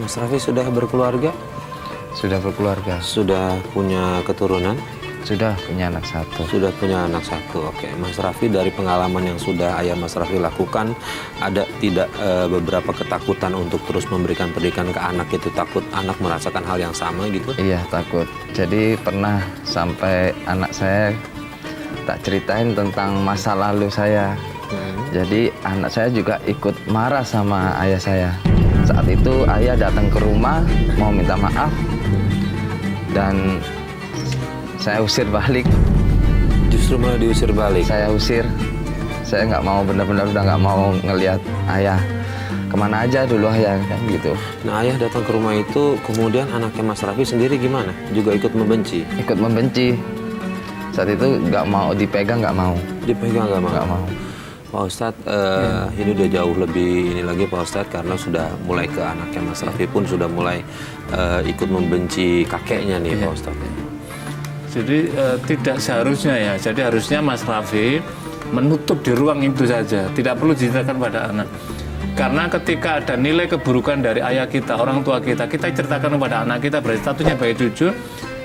Mas Raffi sudah berkeluarga? Sudah berkeluarga. Sudah punya keturunan? Sudah punya anak satu. Sudah punya anak satu. Oke, Mas Raffi, dari pengalaman yang sudah ayah Mas Raffi lakukan, ada tidak beberapa ketakutan untuk terus memberikan pendidikan ke anak itu? Takut anak merasakan hal yang sama gitu? Iya, takut. Jadi pernah sampai anak saya tak ceritain tentang masa lalu saya. Jadi anak saya juga ikut marah sama ayah saya. Saat itu ayah datang ke rumah mau minta maaf dan saya usir balik. Justru malah diusir balik? Saya usir. Saya nggak mau, benar-benar udah nggak mau ngelihat ayah. Kemana aja dulu ayah, kan gitu. Nah, ayah datang ke rumah itu, kemudian anaknya Mas Raffi sendiri gimana? Juga ikut membenci? Ikut membenci. Saat itu nggak mau dipegang, nggak mau. Dipegang nggak mau? Nggak mau. Pak Ustadz, ini udah jauh lebih ini lagi Pak Ustadz, karena sudah mulai ke anaknya Mas Raffi pun sudah mulai ikut membenci kakeknya nih Pak Ustadz. Jadi tidak seharusnya ya. Jadi harusnya Mas Raffi menutup di ruang itu saja. Tidak perlu diceritakan pada anak. Karena ketika ada nilai keburukan dari ayah kita, orang tua kita ceritakan kepada anak kita, berarti statusnya baik cucu,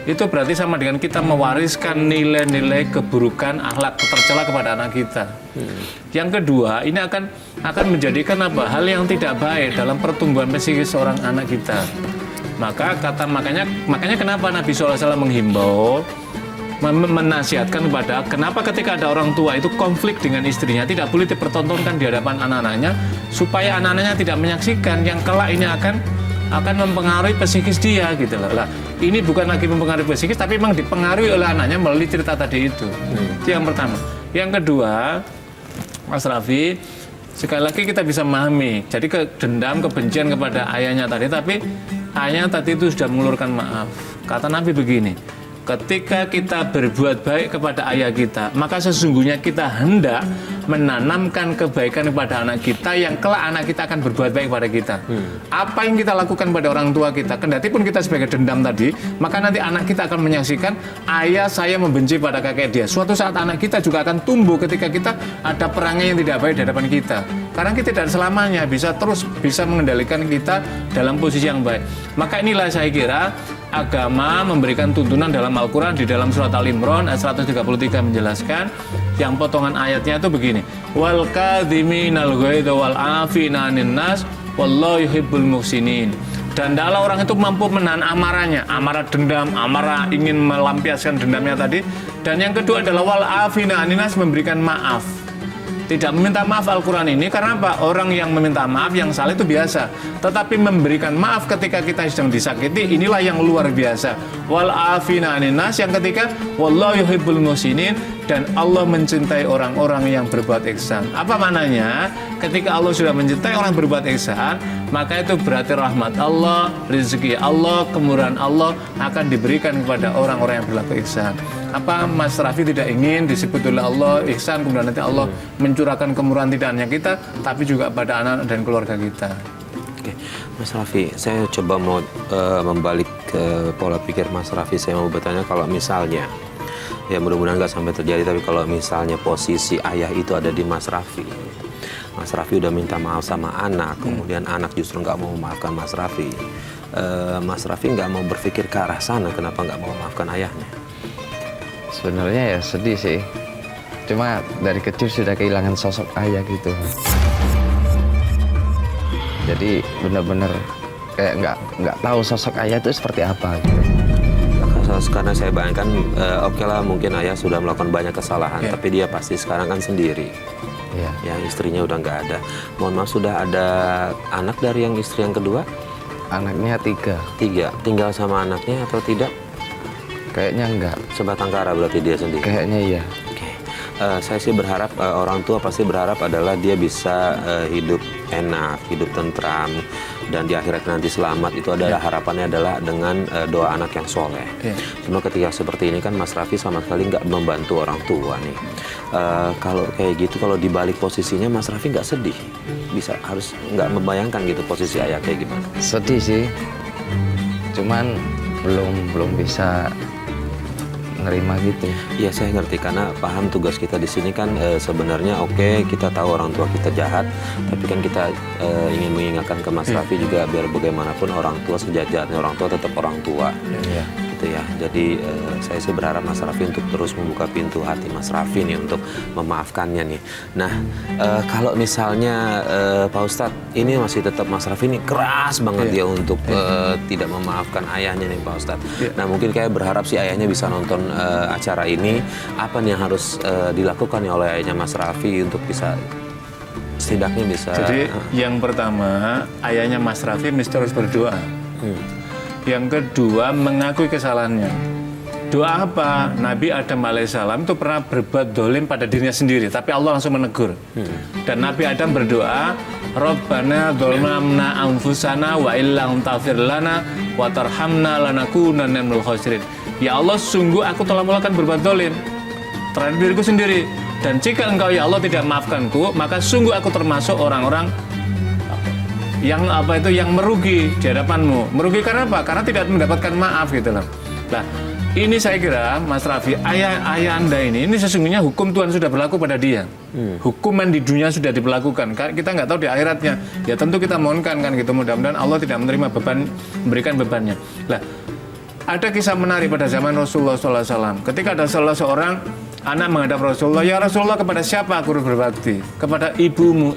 itu berarti sama dengan kita mewariskan nilai-nilai keburukan, akhlak tercela kepada anak kita. Yang kedua, ini akan menjadikan hal yang tidak baik dalam pertumbuhan psikis seorang anak kita. Makanya kenapa Nabi SAW menghimbau, menasihatkan kepada, kenapa ketika ada orang tua itu konflik dengan istrinya tidak boleh dipertontonkan di hadapan anak-anaknya, supaya anak-anaknya tidak menyaksikan yang kelak ini akan mempengaruhi psikis dia gitu loh. Lah, ini bukan lagi mempengaruhi psikis, tapi memang dipengaruhi oleh anaknya melalui cerita tadi itu. Itu yang pertama. Yang kedua, Mas Raffi, sekali lagi kita bisa memahami. Jadi dendam, kebencian kepada ayahnya tadi, tapi ayahnya tadi itu sudah mengulurkan maaf. Kata Nabi begini, ketika kita berbuat baik kepada ayah kita, maka sesungguhnya kita hendak menanamkan kebaikan kepada anak kita yang kelak anak kita akan berbuat baik kepada kita. Apa yang kita lakukan pada orang tua kita, kendati pun kita sebagai dendam tadi, maka nanti anak kita akan menyaksikan ayah saya membenci pada kakek dia. Suatu saat anak kita juga akan tumbuh ketika kita ada perangai yang tidak baik di hadapan kita. Karena kita tidak selamanya bisa mengendalikan kita dalam posisi yang baik. Maka inilah saya kira agama memberikan tuntunan dalam Al-Quran di dalam surat Al-Imran ayat 133 menjelaskan, yang potongan ayatnya itu begini, wal kadhiminal ghaidha wal afina 'anil nas wallahu yuhibbul muhsinin. Dan adalah orang itu mampu menahan amarahnya, amarah dendam, amarah ingin melampiaskan dendamnya tadi. Dan yang kedua adalah wal afina 'anil nas, memberikan maaf. Tidak meminta maaf Al-Quran ini karena apa? Orang yang meminta maaf, yang salah itu biasa. Tetapi memberikan maaf ketika kita sedang disakiti, inilah yang luar biasa. Wal afina 'anil nas, yang ketiga wallahu yuhibbul muhsinin, dan Allah mencintai orang-orang yang berbuat ihsan. Apa maknanya? Ketika Allah sudah mencintai orang berbuat ihsan, maka itu berarti rahmat Allah, rezeki Allah, kemurahan Allah akan diberikan kepada orang-orang yang berlaku ihsan. Apa Mas Raffi tidak ingin disebut oleh Allah ihsan, kemudian nanti Allah mencurahkan kemurahan tidak hanya kita, tapi juga pada anak dan keluarga kita. Oke, Mas Raffi, saya coba mau membalik ke pola pikir Mas Raffi. Saya mau bertanya, kalau misalnya, ya mudah-mudahan nggak sampai terjadi, tapi kalau misalnya posisi ayah itu ada di Mas Raffi, Mas Raffi udah minta maaf sama anak, kemudian anak justru nggak mau memaafkan Mas Raffi, Mas Raffi nggak mau berpikir ke arah sana, kenapa nggak mau memaafkan ayahnya? Sebenarnya ya sedih sih. Cuma dari kecil sudah kehilangan sosok ayah gitu. Jadi benar-benar kayak nggak tahu sosok ayah itu seperti apa gitu. Karena saya bayangkan, oke lah mungkin ayah sudah melakukan banyak kesalahan, tapi dia pasti sekarang kan sendiri. Ya, istrinya udah nggak ada. Mohon maaf, sudah ada anak dari yang istri yang kedua? Anaknya 3. Tinggal sama anaknya atau tidak? Kayaknya enggak. Sebatang kara berarti dia sendiri? Kayaknya iya. Oke. Saya sih berharap, orang tua pasti berharap adalah dia bisa hidup enak, hidup tentram, dan di akhirat nanti selamat. Itu adalah harapannya adalah dengan doa anak yang soleh. Cuma ketika seperti ini kan Mas Raffi sama sekali nggak membantu orang tua nih. Kalau kayak gitu, kalau dibalik posisinya Mas Raffi nggak sedih? Harus nggak membayangkan gitu posisi ayah kayak gimana? Sedih sih. Cuman belum bisa nerima gitu. Iya, saya ngerti karena paham tugas kita di sini kan sebenarnya oke, kita tahu orang tua kita jahat, tapi kan kita ingin mengingatkan ke Mas Raffi juga biar bagaimanapun orang tua sejajarnya orang tua tetap orang tua. Iya. Gitu ya. Jadi saya sih berharap Mas Raffi untuk terus membuka pintu hati Mas Raffi nih untuk memaafkannya nih. Nah, kalau misalnya Pak Ustadz ini masih tetap Mas Raffi ini keras banget dia untuk tidak memaafkan ayahnya nih Pak Ustadz. Nah, mungkin kayak berharap sih ayahnya bisa nonton acara ini. Apa nih yang harus dilakukan oleh ayahnya Mas Raffi untuk bisa setidaknya bisa. Jadi yang pertama, ayahnya Mas Raffi mesti harus berdoa. Yang kedua, mengakui kesalahannya. Doa apa? Nabi Adam alaihissalam itu pernah berbuat dolim pada dirinya sendiri, tapi Allah langsung menegur. Dan Nabi Adam berdoa, Rabbana dzlamna anfusana wa illam taghfir lana wa tarhamna lanakunanna minal khasirin. Ya Allah, sungguh aku telah melakukan berbuat dolim terhadap diriku sendiri. Dan jika engkau ya Allah tidak maafkanku, maka sungguh aku termasuk orang-orang yang yang merugi di hadapanmu. Merugi karena apa? Karena tidak mendapatkan maaf gitu loh. Nah, ini saya kira Mas Raffi, ayah Anda ini sesungguhnya hukum Tuhan sudah berlaku pada dia. Hukuman di dunia sudah diberlakukan. Kita nggak tahu di akhiratnya. Ya tentu kita mohonkan kan gitu, mudah-mudahan Allah tidak menerima beban, memberikan bebannya. Nah, ada kisah menarik pada zaman Rasulullah SAW. Ketika ada salah seorang anak menghadap Rasulullah, ya Rasulullah, kepada siapa aku harus berbakti? Kepada ibumu.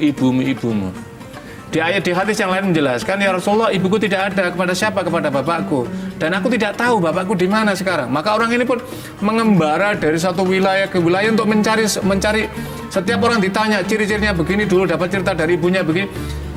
Di ayat di hadis yang lain menjelaskan, ya Rasulullah, ibuku tidak ada, kepada siapa? Kepada bapakku. Dan aku tidak tahu bapakku di mana sekarang. Maka orang ini pun mengembara dari satu wilayah ke wilayah untuk mencari. Setiap orang ditanya ciri-cirinya begini dulu, dapat cerita dari ibunya begini.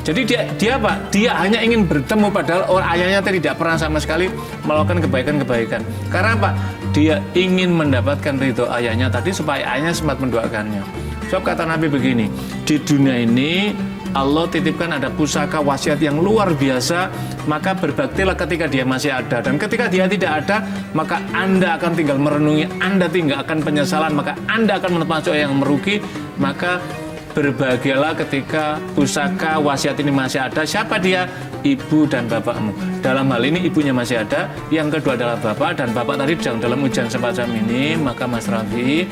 Jadi dia apa? Dia hanya ingin bertemu, padahal ayahnya tidak pernah sama sekali melakukan kebaikan-kebaikan. Karena apa? Dia ingin mendapatkan ridho ayahnya tadi supaya ayahnya sempat mendoakannya. Sebab kata Nabi begini, di dunia ini Allah titipkan ada pusaka wasiat yang luar biasa, maka berbaktilah ketika dia masih ada. Dan ketika dia tidak ada, maka Anda akan tinggal merenungi, Anda tinggal akan penyesalan, maka Anda akan menemukan yang merugi. Maka berbahagialah ketika pusaka wasiat ini masih ada. Siapa dia? Ibu dan bapakmu. Dalam hal ini ibunya masih ada, yang kedua adalah bapak, dan bapak tadi sedang dalam ujian semacam ini. Maka Mas Raffi,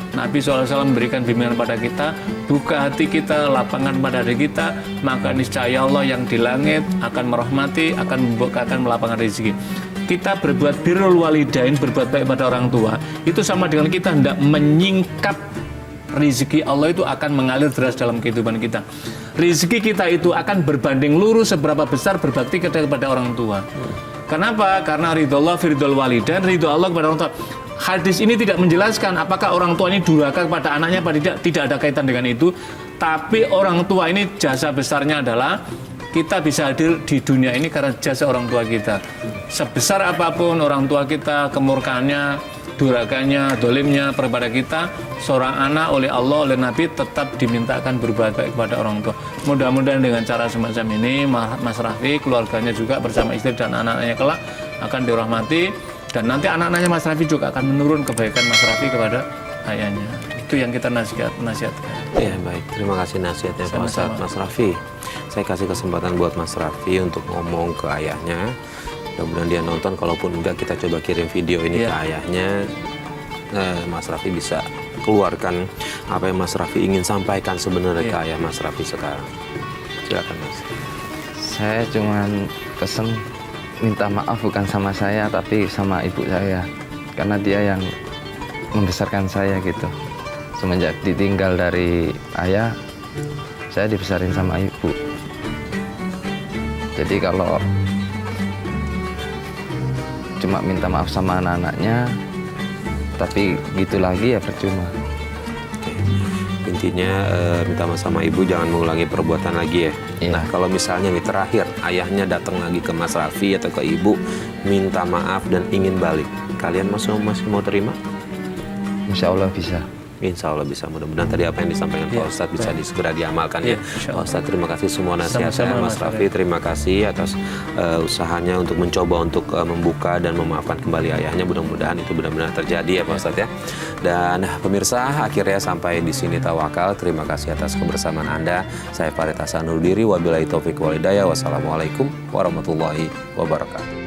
Nabi SAW memberikan bimbingan pada kita, buka hati kita, lapangan pada diri kita, maka niscaya Allah yang di langit akan merahmati, akan membukakan melapangkan rezeki. Kita berbuat birrul walidain, berbuat baik pada orang tua, itu sama dengan kita hendak menyingkap rezeki Allah, itu akan mengalir deras dalam kehidupan kita. Rezeki kita itu akan berbanding lurus seberapa besar berbakti kepada orang tua. Kenapa? Karena ridho Allah firidul walidain, ridho Allah kepada orang tua. Hadis ini tidak menjelaskan apakah orang tua ini durhaka kepada anaknya apa tidak ada kaitan dengan itu. Tapi orang tua ini jasa besarnya adalah kita bisa hadir di dunia ini karena jasa orang tua kita. Sebesar apapun orang tua kita, kemurkaannya, durhakanya, dolimnya kepada kita, seorang anak oleh Allah, oleh Nabi tetap dimintakan berbuat baik kepada orang tua. Mudah-mudahan dengan cara semacam ini Mas Raffi, keluarganya juga bersama istri dan anak-anaknya kelak akan dirahmati. Dan nanti anak-anaknya Mas Raffi juga akan menurun kebaikan Mas Raffi kepada ayahnya. Itu yang kita nasihatkan. Ya baik, terima kasih nasihatnya Pak Ustadz. Mas Raffi, saya kasih kesempatan buat Mas Raffi untuk ngomong ke ayahnya. Mudah-mudahan dia nonton, kalaupun enggak kita coba kirim video ini ke ayahnya. Mas Raffi bisa keluarkan apa yang Mas Raffi ingin sampaikan sebenarnya ke ayah Mas Raffi sekarang. Silakan Mas. Saya cuman pesen minta maaf bukan sama saya tapi sama ibu saya, karena dia yang membesarkan saya gitu. Semenjak ditinggal dari ayah, saya dibesarin sama ibu. Jadi kalau cuma minta maaf sama anak-anaknya tapi gitu lagi ya percuma. Intinya minta maaf sama ibu, jangan mengulangi perbuatan lagi ya. Nah kalau misalnya nih terakhir ayahnya datang lagi ke Mas Raffi atau ke ibu minta maaf dan ingin balik, kalian masih mau terima? Insya Allah bisa. Insya Allah bisa. Mudah-mudahan tadi apa yang disampaikan Pak Ustadz bisa segera diamalkan ya. Pak Ustadz, terima kasih semua nasihatnya. Mas Raffi, terima kasih atas usahanya untuk mencoba untuk membuka dan memaafkan kembali ayahnya. Mudah-mudahan itu benar-benar terjadi ya Pak Ustadz ya. Dan pemirsa, akhirnya sampai di sini Tawakal. Terima kasih atas kebersamaan Anda. Saya Farid Hasanul Diri. Wabillahi taufiq wal hidayah. Wassalamualaikum warahmatullahi wabarakatuh.